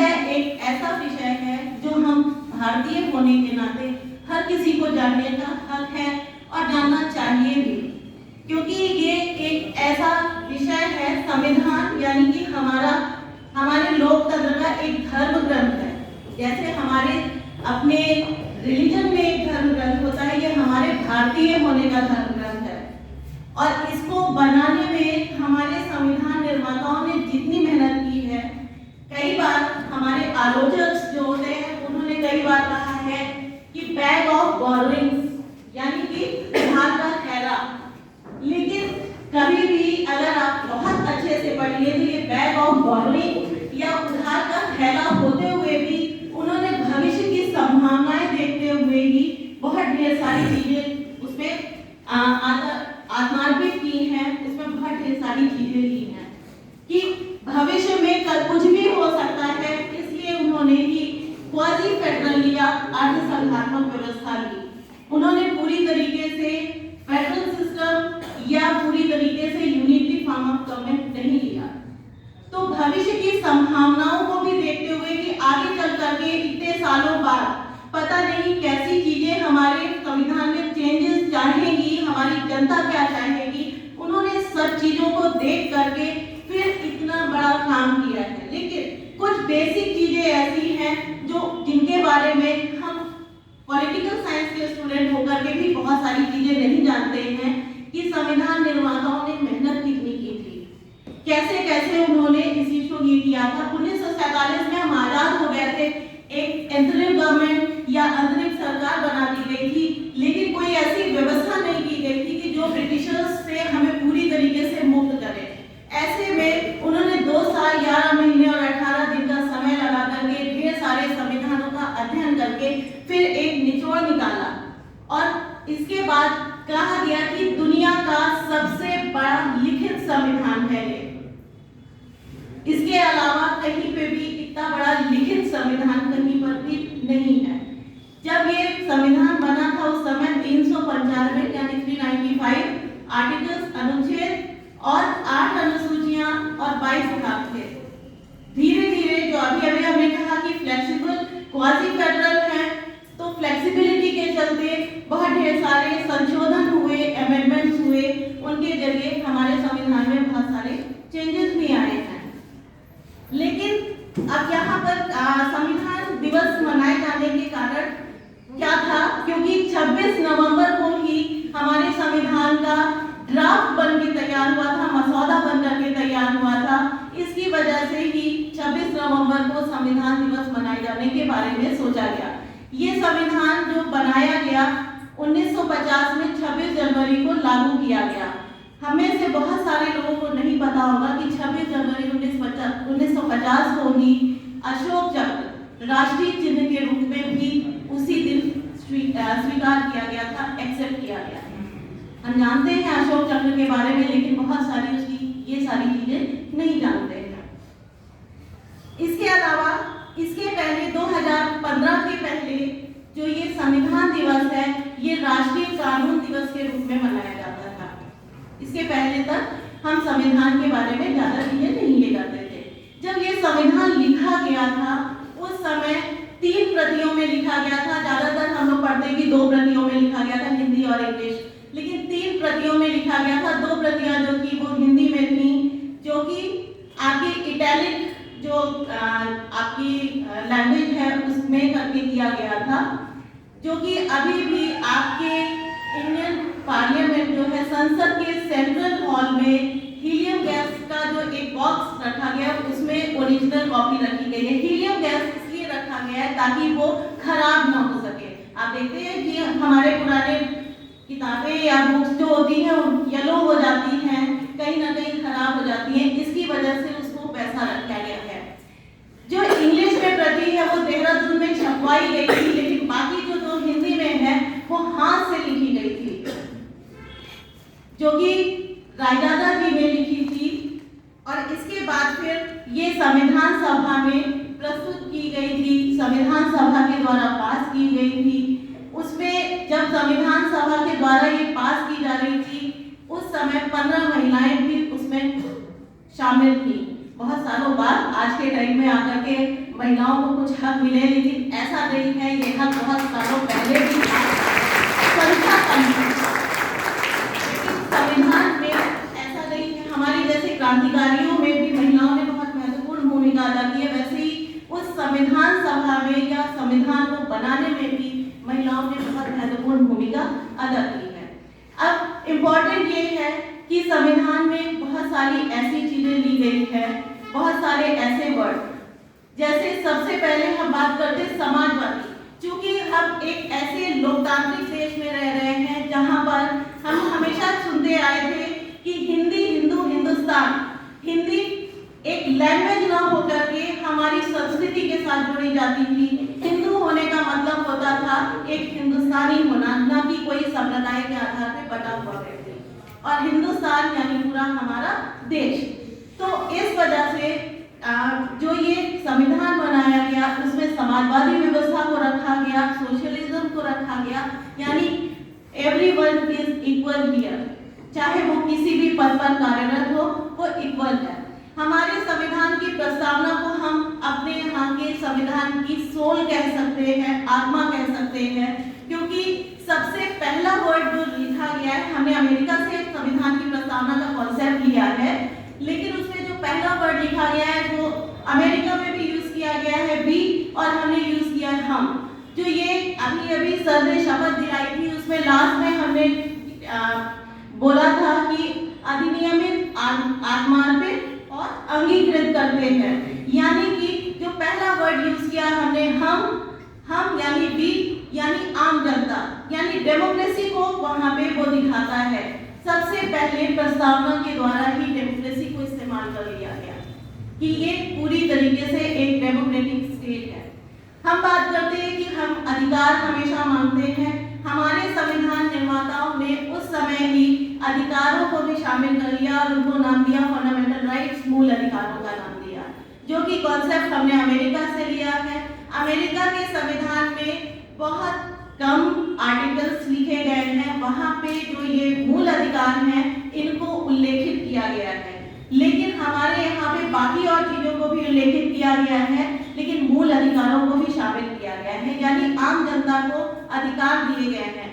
यह एक ऐसा विषय है जो हम भारतीय होने के नाते हर किसी को जानने का हक है और जानना चाहिए भी, क्योंकि ये एक ऐसा विषय है, संविधान यानी कि हमारे लोकतंत्र का एक धर्म ग्रंथ है। जैसे हमारे अपने रिलीजन में एक धर्म ग्रंथ होता है, ये हमारे भारतीय होने का धर्म ग्रंथ है। और इसको बनाने में हमारे संविधान निर्माताओं ने जितनी मेहनत की है, कई बार हमारे आलोचक जो होते हैं उन्होंने कई बार कहा है कि बैग ऑफ बॉरोइंग्स यानी कि उधार का थैला। लेकिन कभी भी अगर आप बहुत अच्छे से पढ़िए तो ये बैग ऑफ बॉरोइंग या उधार का थैला होते हुए भी उन्होंने भविष्य की संभावनाएं देखते हुए ही बहुत ढेर सारी चीजें उसमें आत्मार्पित की हैं, उसमें बहुत ढेर सारी चीजें ली हैं कि भविष्य में कल कुछ भी हो सकता है। इसलिए उन्होंने ही क्वाजी फेडरल या अर्ध संघात्मक व्यवस्था ली। उन्होंने पूरी तरीके से फेडरल सिस्टम या पूरी तरीके से यूनिटी फॉर्म ऑफ गवर्नमेंट नहीं लिया। तो भविष्य की संभावनाओं को भी देखते हुए कि आगे चल करके इतने सालों बाद पता नहीं कैसी चीजें हमारे संविधान में चेंजेस चाहेगी, हमारी जनता क्या चाहेगी, उन्होंने सब चीजों को देख करके फिर इतना बड़ा काम किया है। लेकिन कुछ बेसिक चीजें ऐसी हैं जो जिनके बारे में हम पॉलिटिकल साइंस के स्टूडेंट होकर के भी बहुत सारी चीजें नहीं जानते हैं कि संविधान निर्माताओं ने मेहनत कितनी की थी, कैसे कैसे उन्होंने इस चीज को ये किया था। 1947 में हम आजाद हो गए थे, एक अंतरिम गवर्नमेंट या अंतरिम सरकार बना दी गई थी, लेकिन कोई ऐसी व्यवस्था नहीं की गई थी कि जो ब्रिटिशर्स से हमें पूरी तरीके से मुक्त करे। ऐसे में उन्होंने 2 साल 11 महीने और 18 दिन का समय लगा करके ढेर सारे संविधानों का अध्ययन करके फिर एक निचोड़ निकाला और इसके बाद कहा गया कि दुनिया का सबसे बड़ा लिखित संविधान है ये। इसके अलावा कहीं पे भी इतना बड़ा लिखित संविधान कहीं पर भी नहीं है। जब ये संविधान बना था उस समय 395 यानी 395 आर्टिकल्स, अनुच्छेद और 8 अनुसूचियां और 22 भाग थे। धीरे धीरे जो अभी हमने कहा कि फ्लेक्सिबल क्वाजी फेडरल है, तो फ्लेक्सिबिलिटी के चलते बहुत ढेर सारे संशोधन हुए, अमेंडमेंट्स हुए, उनके जरिए हमारे संविधान में बहुत सारे चेंजेस भी आए हैं। लेकिन अब यहाँ पर संविधान दिवस मनाए जाने के कारण क्या था, क्योंकि 26 नवंबर को ही हमारे संविधान का ड्राफ्ट बन के तैयार हुआ था, मसौदा बन करके तैयार हुआ था। इसकी वजह से ही 26 नवंबर को संविधान दिवस मनाए जाने के बारे में सोचा गया। ये संविधान जो बनाया गया 1950 में 26 जनवरी को लागू किया गया। हमें से बहुत सारे लोगों को नहीं पता होगा कि 26 जनवरी 1950 को ही अशोक चक्र राष्ट्रीय चिन्ह के रूप में भी उसी दिन स्वीकार किया गया था, एक्सेप्ट किया गया था। हम जानते हैं अशोक चक्र के बारे में, लेकिन बहुत सारी उसकी ये सारी चीजें नहीं जानते हैं। इसके अलावा इसके पहले 2015 के पहले जो ये संविधान दिवस है, ये राष्ट्रीय कानून दिवस के रूप में मनाया जाता था। इसके पहले तक हम संविधान के बारे में ज्यादा चीजें नहीं ले जाते थे। जब ये संविधान लिखा गया था उस समय 3 प्रतियों में लिखा गया था। ज्यादातर हम लोग पढ़ते कि 2 प्रतियों में लिखा गया था, हिंदी और इंग्लिश, लेकिन 3 प्रतियों में लिखा गया था। 2 प्रतियां जो कि वो हिंदी में थी, जो कि आपकी इटैलिक जो आपकी लैंग्वेज है उसमें करके दिया गया था, जो कि अभी भी आपके इंडियन पार्लियामेंट जो है संसद के सेंट्रल हॉल में हीलियम गैस का जो एक बॉक्स रखा गया उसमें ओरिजिनल कॉपी रखी गई है। हीलियम गैस इसलिए रखा गया है ताकि वो खराब ना हो सके। आप देखते हैं कि हमारे पुराने किताबें या बुक्स जो होती हैं येलो हो जाती हैं, कहीं ना कहीं खराब हो जाती हैं, इसकी वजह से उसको वैसा रखा गया है। जो इंग्लिश में प्रति है वो देहरादून में छपवाई गई थी, लेकिन बाकी जो 2 हिंदी में है वो हाथ से लिखी गई थी, जो कि रायजादा जी ने लिखी थी। और इसके बाद फिर ये संविधान सभा में प्रस्तुत की गई थी, संविधान सभा के द्वारा पास की गई थी। उसमें जब संविधान सभा के द्वारा ये पास की जा रही थी उस समय 15 महिलाएं भी उसमें शामिल थी। बहुत सालों बाद आज के टाइम में आकर के महिलाओं को कुछ हक मिले, लेकिन ऐसा नहीं है। ये हक बहुत सालों पहले भी था, संख्या कम थी। संविधान में ऐसा नहीं है। हमारे जैसे क्रांतिकारियों में भी महिलाओं ने बहुत महत्वपूर्ण भूमिका अदा की है, वैसे ही उस संविधान सभा में या संविधान को बनाने में भी महिलाओं ने बहुत महत्वपूर्ण भूमिका अदा की है। अब इम्पोर्टेंट ये है कि संविधान में बहुत सारी ऐसी चीजें ली गई है, बहुत सारे ऐसे वर्ड, जैसे सबसे पहले हम बात करते समाजवादी। क्योंकि हम एक ऐसे लोकतांत्रिक देश में रह रहे हैं जहां पर हम हमेशा सुनते आए थे कि हिंदी, हिंदू, हिंदुस्तान। हिंदी एक लैंग्वेज ना होकर के हमारी संस्कृति के साथ जुड़ी जाती थी। हिंदू होने का मतलब होता था एक हिंदुस्तानी होना, ना कि कोई संप्रदाय के आधार पे बटा हुआ व्यक्ति। और हिंदुस्तान यानी पूरा हमारा देश। तो इस वजह से जो ये संविधान बनाया गया उसमें समाजवादी व्यवस्था को रखा गया, सोशलिज्म को रखा गया, यानी एवरीवन इज इक्वल हियर, चाहे वो किसी भी पद पर कार्यरत हो, वो इक्वल है। हमारे संविधान की प्रस्तावना को हम अपने यहाँ के संविधान की सोल कह सकते हैं, आत्मा कह सकते हैं, क्योंकि सबसे पहला वर्ड जो लिखा गया है, हमने अमेरिका से संविधान की प्रस्तावना का कॉन्सेप्ट लिया है, लेकिन उसमें जो पहला वर्ड लिखा गया है वो अमेरिका में भी यूज किया गया है वी, और हमने यूज किया है हम। जो ये अभी सर ने शपथ दिलाई थी उसमें लास्ट में हमने बोला था कि अधिनियमित, आत्मार्पित और अंगीकृत करते हैं, यानी कि जो पहला वर्ड यूज किया हमने हम यानी वी यानी आम जनता, यानी डेमोक्रेसी को वहां पे वो दिखाता है। सबसे पहले प्रस्तावना के द्वारा ही डेमोक्रेसी को इस्तेमाल कर लिया गया कि ये पूरी तरीके से एक डेमोक्रेटिक स्टेट है। हम बात करते हैं कि हम अधिकार हमेशा मांगते हैं। हमारे संविधान निर्माताओं ने उस समय ही अधिकारों को भी शामिल कर लिया और उनको नाम दिया फंडामेंटल राइट्स, मूल अधिकारों का नाम दिया, जो कि कॉन्सेप्ट हमने अमेरिका से लिया है। अमेरिका के संविधान में बहुत कम आर्टिकल्स लिखे गए हैं, वहां पे जो ये मूल अधिकार हैं इनको उल्लेखित किया गया है, लेकिन हमारे यहाँ पे बाकी और चीजों को भी उल्लेखित किया गया है, लेकिन मूल अधिकारों को भी शामिल किया गया है, यानी आम जनता को अधिकार दिए गए हैं,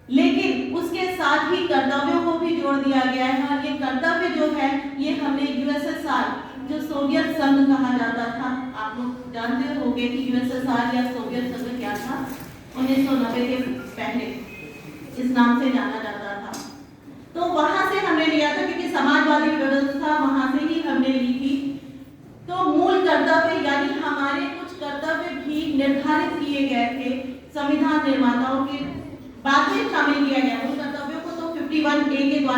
लेकिन उसके साथ ही कर्तव्यों को भी जोड़ दिया गया है। और ये कर्तव्य जो है ये हमने यूएसएसआर, जो सोवियत संघ कहा जाता था, आप लोग जानते होंगे कि यूएसएसआर या सोवियत संघ क्या था, 1990 के पहले इस नाम से जाना जाता था। तो वहां से हमने लिया था, क्योंकि समाजवादी व्यवस्था वहां से ही हमने ली थी। तो मूल कर्तव्य यानी हमारे कुछ कर्तव्य भी निर्धारित किए गए थे संविधान निर्माताओं के बाद में शामिल किया गया। उन कर्तव्यों को तो 51A के द्वारा